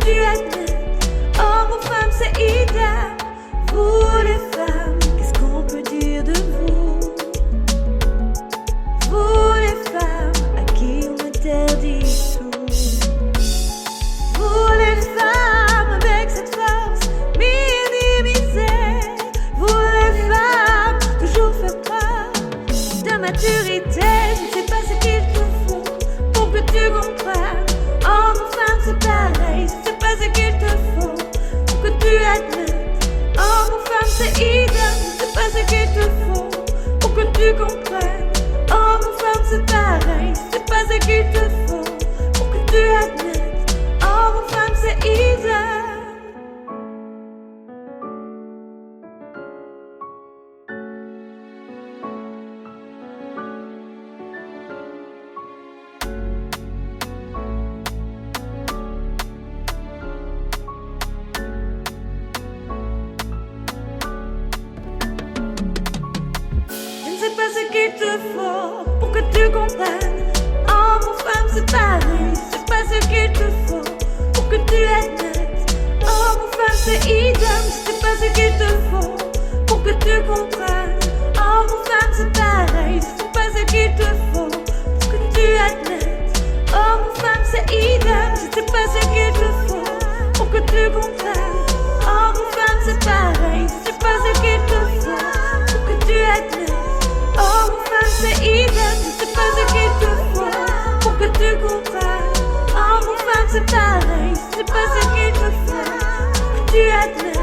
tu admettes. Homme ou femme, c'est idem. Vous les femmes, qu'est-ce qu'on peut dire de vous? Vous les femmes, à qui on interdit tout. Vous les femmes, avec cette force minimisée. Vous les femmes, toujours faire preuve de maturité. Je ne sais pas ce qu'il te faut pour que tu comprennes. Homme ou femme, c'est pareil. Je ne sais pas ce qu'il te faut pour que tu admettes. Homme ou femme, c'est idem. Je ne sais pas ce qu'il te faut pour que tu comprennes. Homme ou femme, c'est pareil. Je ne sais pas ce qu'il te faut pour que tu admettes. Homme ou femme, c'est idem. Je ne sais pas ce qu'il te faut pour que tu comprennes. Homme ou femme, c'est pareil. Je sais pas ce qu'il te faut pour que tu admettes. Homme ou femme, c'est idem. Je sais pas ce qu'il te faut pour que tu comprennes. Homme ou femme, c'est pareil. Je sais pas ce qu'il te faut pour que tu admettes. Homme ou femme, c'est idem. Je sais pas ce qu'il te faut pour que tu comprennes. Homme ou femme, c'est pareil. Je sais pas ce qu'il te faut pour que tu admettes. Homme ou femme, c'est idem. Je sais pas ce qu'il te faut pour que tu comprennes. Homme ou femme, c'est pareil. Je sais pas ce qu'il te faut pour que tu admettes.